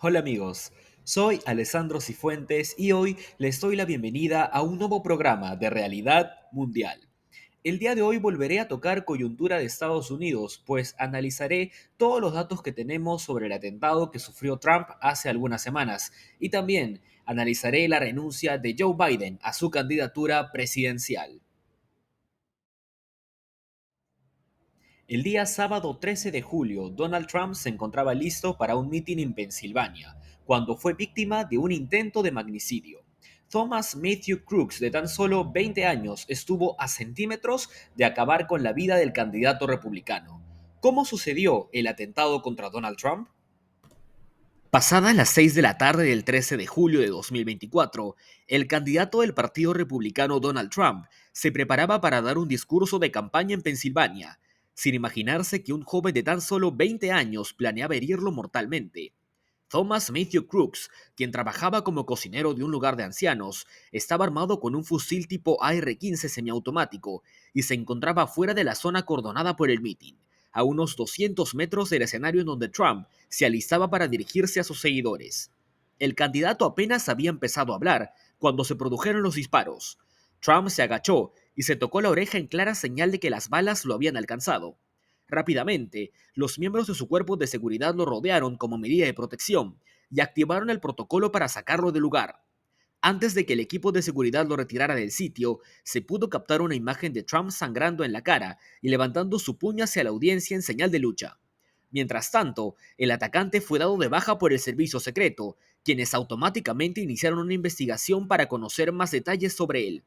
Hola amigos, soy Alessandro Cifuentes y hoy les doy la bienvenida a un nuevo programa de Realidad Mundial. El día de hoy volveré a tocar coyuntura de Estados Unidos, pues analizaré todos los datos que tenemos sobre el atentado que sufrió Trump hace algunas semanas y también analizaré la renuncia de Joe Biden a su candidatura presidencial. El día sábado 13 de julio, Donald Trump se encontraba listo para un mitin en Pensilvania, cuando fue víctima de un intento de magnicidio. Thomas Matthew Crooks, de tan solo 20 años, estuvo a centímetros de acabar con la vida del candidato republicano. ¿Cómo sucedió el atentado contra Donald Trump? Pasadas las 6 de la tarde del 13 de julio de 2024, el candidato del Partido Republicano Donald Trump se preparaba para dar un discurso de campaña en Pensilvania, sin imaginarse que un joven de tan solo 20 años planeaba herirlo mortalmente. Thomas Matthew Crooks, quien trabajaba como cocinero de un lugar de ancianos, estaba armado con un fusil tipo AR-15 semiautomático y se encontraba fuera de la zona acordonada por el mitin, a unos 200 metros del escenario en donde Trump se alistaba para dirigirse a sus seguidores. El candidato apenas había empezado a hablar cuando se produjeron los disparos. Trump se agachó y se tocó la oreja en clara señal de que las balas lo habían alcanzado. Rápidamente, los miembros de su cuerpo de seguridad lo rodearon como medida de protección y activaron el protocolo para sacarlo del lugar. Antes de que el equipo de seguridad lo retirara del sitio, se pudo captar una imagen de Trump sangrando en la cara y levantando su puño hacia la audiencia en señal de lucha. Mientras tanto, el atacante fue dado de baja por el servicio secreto, quienes automáticamente iniciaron una investigación para conocer más detalles sobre él.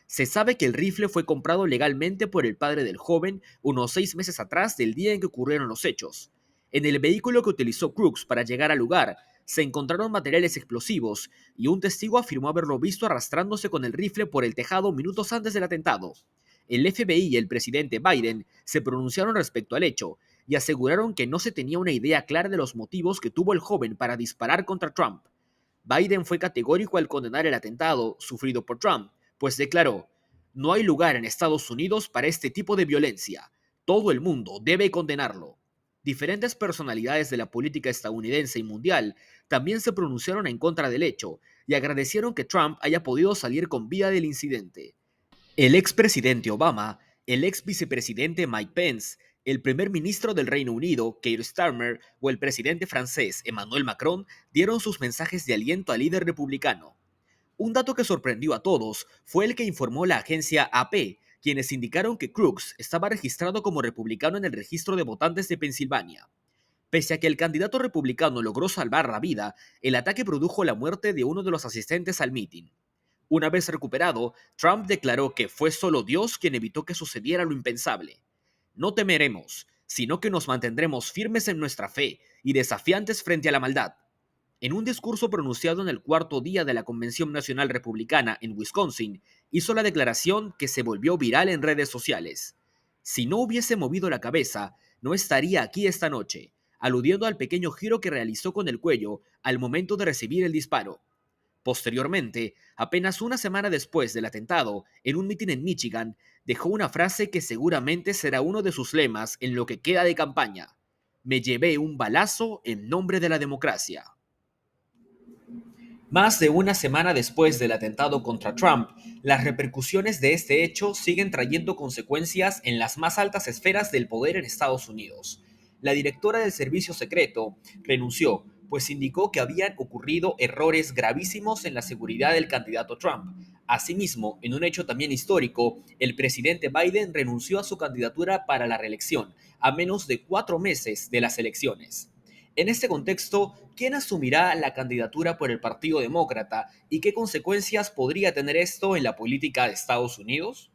Se sabe que el rifle fue comprado legalmente por el padre del joven unos 6 meses atrás del día en que ocurrieron los hechos. En el vehículo que utilizó Crooks para llegar al lugar, se encontraron materiales explosivos y un testigo afirmó haberlo visto arrastrándose con el rifle por el tejado minutos antes del atentado. El FBI y el presidente Biden se pronunciaron respecto al hecho y aseguraron que no se tenía una idea clara de los motivos que tuvo el joven para disparar contra Trump. Biden fue categórico al condenar el atentado sufrido por Trump, pues declaró: "No hay lugar en Estados Unidos para este tipo de violencia. Todo el mundo debe condenarlo". Diferentes personalidades de la política estadounidense y mundial también se pronunciaron en contra del hecho y agradecieron que Trump haya podido salir con vida del incidente. El expresidente Obama, el ex vicepresidente Mike Pence, el primer ministro del Reino Unido, Keir Starmer, o el presidente francés Emmanuel Macron dieron sus mensajes de aliento al líder republicano. Un dato que sorprendió a todos fue el que informó la agencia AP, quienes indicaron que Crooks estaba registrado como republicano en el registro de votantes de Pensilvania. Pese a que el candidato republicano logró salvar la vida, el ataque produjo la muerte de uno de los asistentes al mitin. Una vez recuperado, Trump declaró que fue solo Dios quien evitó que sucediera lo impensable. No temeremos, sino que nos mantendremos firmes en nuestra fe y desafiantes frente a la maldad. En un discurso pronunciado en el cuarto día de la Convención Nacional Republicana en Wisconsin, hizo la declaración que se volvió viral en redes sociales. "Si no hubiese movido la cabeza, no estaría aquí esta noche", aludiendo al pequeño giro que realizó con el cuello al momento de recibir el disparo. Posteriormente, apenas una semana después del atentado, en un mitin en Michigan, dejó una frase que seguramente será uno de sus lemas en lo que queda de campaña: "Me llevé un balazo en nombre de la democracia". Más de una semana después del atentado contra Trump, las repercusiones de este hecho siguen trayendo consecuencias en las más altas esferas del poder en Estados Unidos. La directora del Servicio Secreto renunció, pues indicó que habían ocurrido errores gravísimos en la seguridad del candidato Trump. Asimismo, en un hecho también histórico, el presidente Biden renunció a su candidatura para la reelección, a menos de 4 meses de las elecciones. En este contexto, ¿quién asumirá la candidatura por el Partido Demócrata y qué consecuencias podría tener esto en la política de Estados Unidos?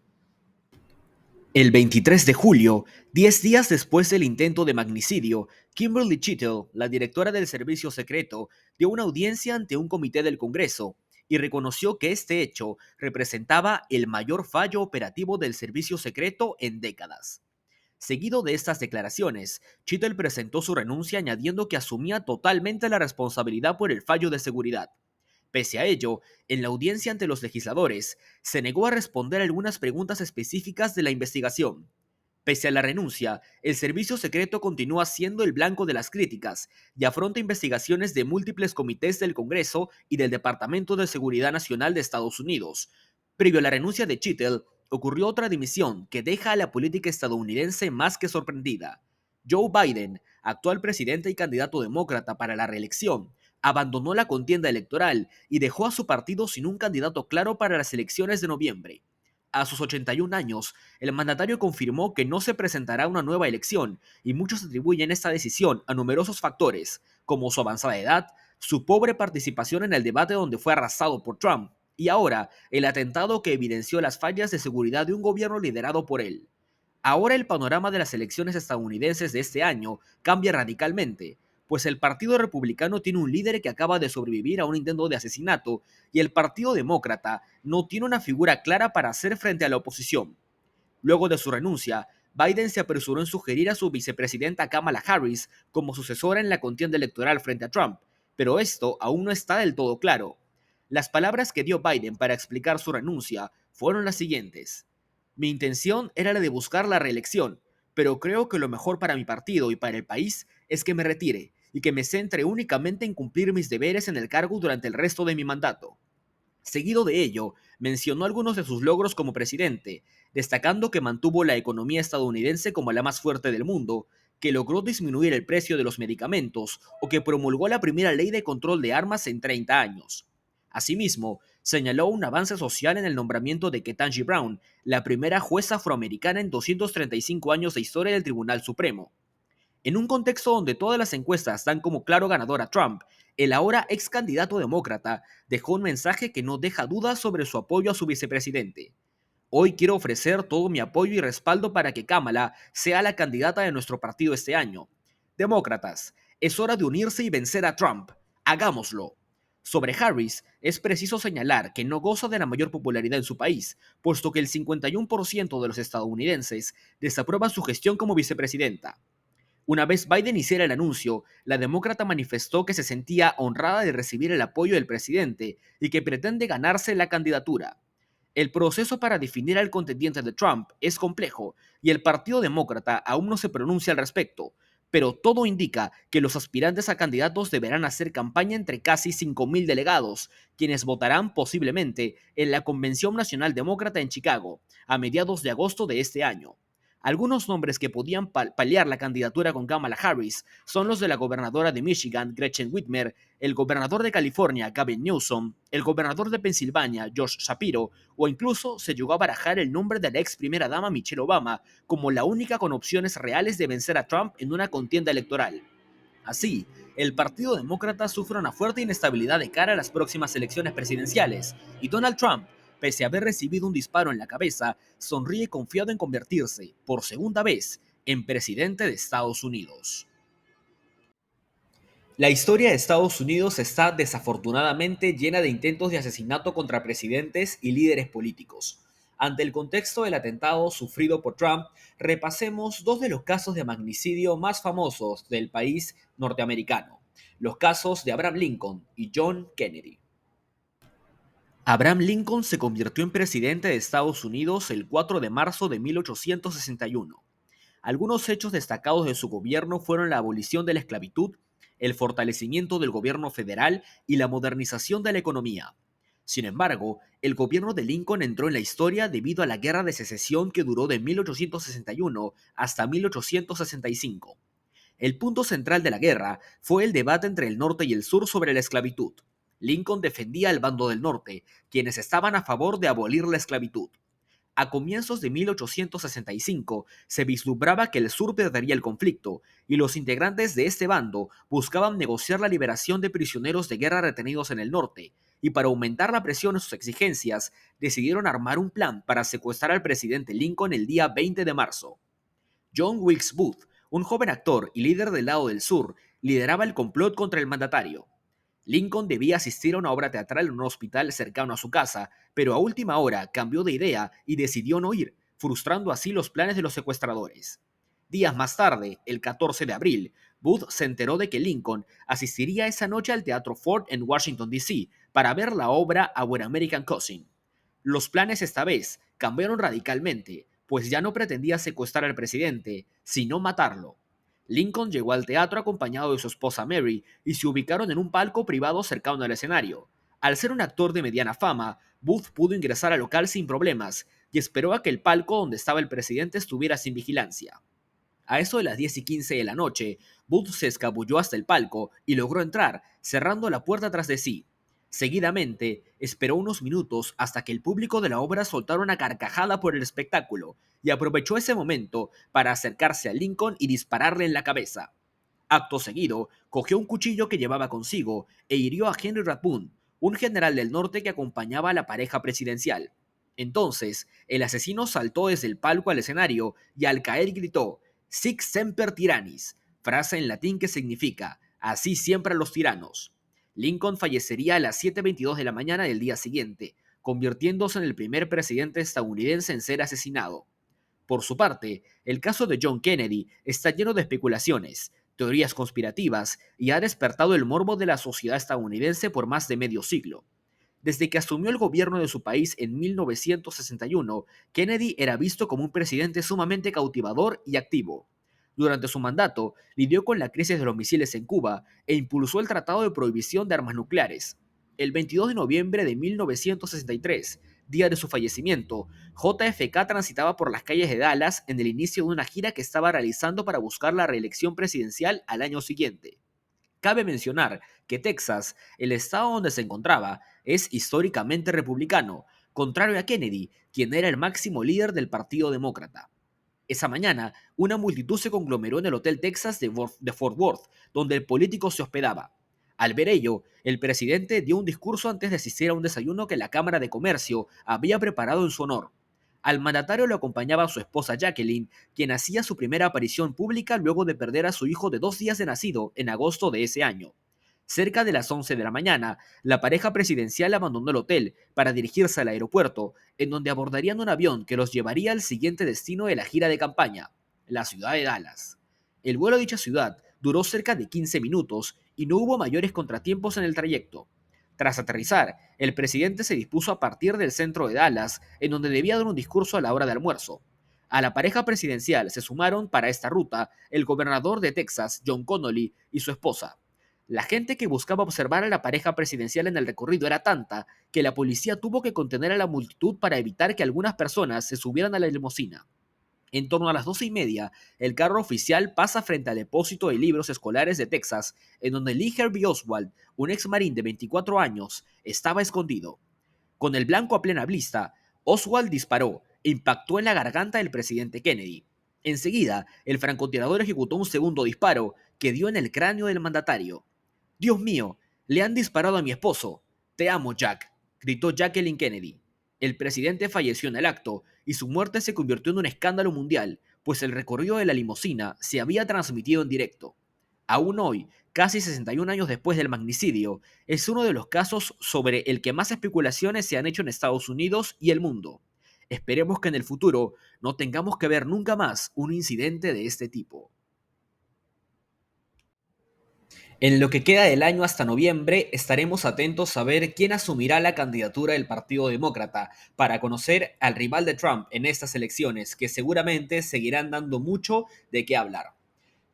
El 23 de julio, 10 días después del intento de magnicidio, Kimberly Chittle, la directora del Servicio Secreto, dio una audiencia ante un comité del Congreso y reconoció que este hecho representaba el mayor fallo operativo del Servicio Secreto en décadas. Seguido de estas declaraciones, Chittle presentó su renuncia añadiendo que asumía totalmente la responsabilidad por el fallo de seguridad. Pese a ello, en la audiencia ante los legisladores, se negó a responder algunas preguntas específicas de la investigación. Pese a la renuncia, el servicio secreto continúa siendo el blanco de las críticas y afronta investigaciones de múltiples comités del Congreso y del Departamento de Seguridad Nacional de Estados Unidos. Previo a la renuncia de Chittle, ocurrió otra dimisión que deja a la política estadounidense más que sorprendida. Joe Biden, actual presidente y candidato demócrata para la reelección, abandonó la contienda electoral y dejó a su partido sin un candidato claro para las elecciones de noviembre. A sus 81 años, el mandatario confirmó que no se presentará a una nueva elección y muchos atribuyen esta decisión a numerosos factores, como su avanzada edad, su pobre participación en el debate donde fue arrasado por Trump, y ahora el atentado que evidenció las fallas de seguridad de un gobierno liderado por él. Ahora el panorama de las elecciones estadounidenses de este año cambia radicalmente, pues el Partido Republicano tiene un líder que acaba de sobrevivir a un intento de asesinato y el Partido Demócrata no tiene una figura clara para hacer frente a la oposición. Luego de su renuncia, Biden se apresuró en sugerir a su vicepresidenta Kamala Harris como sucesora en la contienda electoral frente a Trump, pero esto aún no está del todo claro. Las palabras que dio Biden para explicar su renuncia fueron las siguientes: mi intención era la de buscar la reelección, pero creo que lo mejor para mi partido y para el país es que me retire y que me centre únicamente en cumplir mis deberes en el cargo durante el resto de mi mandato. Seguido de ello, mencionó algunos de sus logros como presidente, destacando que mantuvo la economía estadounidense como la más fuerte del mundo, que logró disminuir el precio de los medicamentos o que promulgó la primera ley de control de armas en 30 años. Asimismo, señaló un avance social en el nombramiento de Ketanji Brown, la primera jueza afroamericana en 235 años de historia del Tribunal Supremo. En un contexto donde todas las encuestas dan como claro ganador a Trump, el ahora ex candidato demócrata dejó un mensaje que no deja dudas sobre su apoyo a su vicepresidente. Hoy quiero ofrecer todo mi apoyo y respaldo para que Kamala sea la candidata de nuestro partido este año. Demócratas, es hora de unirse y vencer a Trump. Hagámoslo. Sobre Harris, es preciso señalar que no goza de la mayor popularidad en su país, puesto que el 51% de los estadounidenses desaprueba su gestión como vicepresidenta. Una vez Biden hiciera el anuncio, la demócrata manifestó que se sentía honrada de recibir el apoyo del presidente y que pretende ganarse la candidatura. El proceso para definir al contendiente de Trump es complejo y el Partido Demócrata aún no se pronuncia al respecto, pero todo indica que los aspirantes a candidatos deberán hacer campaña entre casi 5.000 delegados, quienes votarán posiblemente en la Convención Nacional Demócrata en Chicago, a mediados de agosto de este año. Algunos nombres que podían paliar la candidatura con Kamala Harris son los de la gobernadora de Michigan, Gretchen Whitmer, el gobernador de California, Gavin Newsom, el gobernador de Pensilvania, Josh Shapiro, o incluso se llegó a barajar el nombre de la ex primera dama Michelle Obama como la única con opciones reales de vencer a Trump en una contienda electoral. Así, el Partido Demócrata sufre una fuerte inestabilidad de cara a las próximas elecciones presidenciales, y Donald Trump, pese a haber recibido un disparo en la cabeza, sonríe confiado en convertirse, por segunda vez, en presidente de Estados Unidos. La historia de Estados Unidos está desafortunadamente llena de intentos de asesinato contra presidentes y líderes políticos. Ante el contexto del atentado sufrido por Trump, repasemos dos de los casos de magnicidio más famosos del país norteamericano, los casos de Abraham Lincoln y John Kennedy. Abraham Lincoln se convirtió en presidente de Estados Unidos el 4 de marzo de 1861. Algunos hechos destacados de su gobierno fueron la abolición de la esclavitud, el fortalecimiento del gobierno federal y la modernización de la economía. Sin embargo, el gobierno de Lincoln entró en la historia debido a la Guerra de Secesión que duró de 1861 hasta 1865. El punto central de la guerra fue el debate entre el norte y el sur sobre la esclavitud. Lincoln defendía al bando del norte, quienes estaban a favor de abolir la esclavitud. A comienzos de 1865 se vislumbraba que el sur perdería el conflicto, y los integrantes de este bando buscaban negociar la liberación de prisioneros de guerra retenidos en el norte, y para aumentar la presión en sus exigencias, decidieron armar un plan para secuestrar al presidente Lincoln el día 20 de marzo. John Wilkes Booth, un joven actor y líder del lado del sur, lideraba el complot contra el mandatario. Lincoln debía asistir a una obra teatral en un hospital cercano a su casa, pero a última hora cambió de idea y decidió no ir, frustrando así los planes de los secuestradores. Días más tarde, el 14 de abril, Booth se enteró de que Lincoln asistiría esa noche al Teatro Ford en Washington, D.C. para ver la obra A An American Cousin. Los planes esta vez cambiaron radicalmente, pues ya no pretendía secuestrar al presidente, sino matarlo. Lincoln llegó al teatro acompañado de su esposa Mary y se ubicaron en un palco privado cercano al escenario. Al ser un actor de mediana fama, Booth pudo ingresar al local sin problemas y esperó a que el palco donde estaba el presidente estuviera sin vigilancia. A eso de las 10:15 de la noche, Booth se escabulló hasta el palco y logró entrar, cerrando la puerta tras de sí. Seguidamente, esperó unos minutos hasta que el público de la obra soltara una carcajada por el espectáculo, y aprovechó ese momento para acercarse a Lincoln y dispararle en la cabeza. Acto seguido, cogió un cuchillo que llevaba consigo e hirió a Henry Rathbone, un general del norte que acompañaba a la pareja presidencial. Entonces, el asesino saltó desde el palco al escenario y al caer gritó Sic semper tyrannis, frase en latín que significa así siempre a los tiranos. Lincoln fallecería a las 7:22 de la mañana del día siguiente, convirtiéndose en el primer presidente estadounidense en ser asesinado. Por su parte, el caso de John Kennedy está lleno de especulaciones, teorías conspirativas y ha despertado el morbo de la sociedad estadounidense por más de medio siglo. Desde que asumió el gobierno de su país en 1961, Kennedy era visto como un presidente sumamente cautivador y activo. Durante su mandato, lidió con la crisis de los misiles en Cuba e impulsó el Tratado de Prohibición de Armas Nucleares. El 22 de noviembre de 1963, día de su fallecimiento, JFK transitaba por las calles de Dallas en el inicio de una gira que estaba realizando para buscar la reelección presidencial al año siguiente. Cabe mencionar que Texas, el estado donde se encontraba, es históricamente republicano, contrario a Kennedy, quien era el máximo líder del Partido Demócrata. Esa mañana, una multitud se conglomeró en el Hotel Texas de Fort Worth, donde el político se hospedaba. Al ver ello, el presidente dio un discurso antes de asistir a un desayuno que la Cámara de Comercio había preparado en su honor. Al mandatario lo acompañaba su esposa Jacqueline, quien hacía su primera aparición pública luego de perder a su hijo de 2 días de nacido en agosto de ese año. Cerca de las 11 de la mañana, la pareja presidencial abandonó el hotel para dirigirse al aeropuerto, en donde abordarían un avión que los llevaría al siguiente destino de la gira de campaña, la ciudad de Dallas. El vuelo a dicha ciudad duró cerca de 15 minutos y no hubo mayores contratiempos en el trayecto. Tras aterrizar, el presidente se dispuso a partir del centro de Dallas, en donde debía dar un discurso a la hora de almuerzo. A la pareja presidencial se sumaron para esta ruta el gobernador de Texas, John Connolly, y su esposa. La gente que buscaba observar a la pareja presidencial en el recorrido era tanta que la policía tuvo que contener a la multitud para evitar que algunas personas se subieran a la limusina. En torno a las 12:30, el carro oficial pasa frente al depósito de libros escolares de Texas, en donde Lee Harvey Oswald, un ex marín de 24 años, estaba escondido. Con el blanco a plena vista, Oswald disparó e impactó en la garganta del presidente Kennedy. Enseguida, el francotirador ejecutó un segundo disparo que dio en el cráneo del mandatario. Dios mío, le han disparado a mi esposo. Te amo, Jack, gritó Jacqueline Kennedy. El presidente falleció en el acto y su muerte se convirtió en un escándalo mundial, pues el recorrido de la limusina se había transmitido en directo. Aún hoy, casi 61 años después del magnicidio, es uno de los casos sobre el que más especulaciones se han hecho en Estados Unidos y el mundo. Esperemos que en el futuro no tengamos que ver nunca más un incidente de este tipo. En lo que queda del año hasta noviembre, estaremos atentos a ver quién asumirá la candidatura del Partido Demócrata para conocer al rival de Trump en estas elecciones, que seguramente seguirán dando mucho de qué hablar.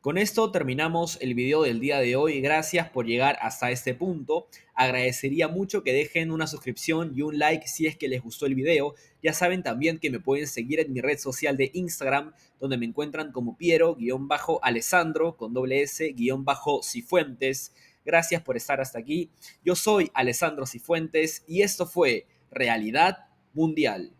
Con esto terminamos el video del día de hoy. Gracias por llegar hasta este punto. Agradecería mucho que dejen una suscripción y un like si es que les gustó el video. Ya saben también que me pueden seguir en mi red social de Instagram, donde me encuentran como Piero-Alessandro con doble S-Cifuentes. Gracias por estar hasta aquí. Yo soy Alessandro Cifuentes y esto fue Realidad Mundial.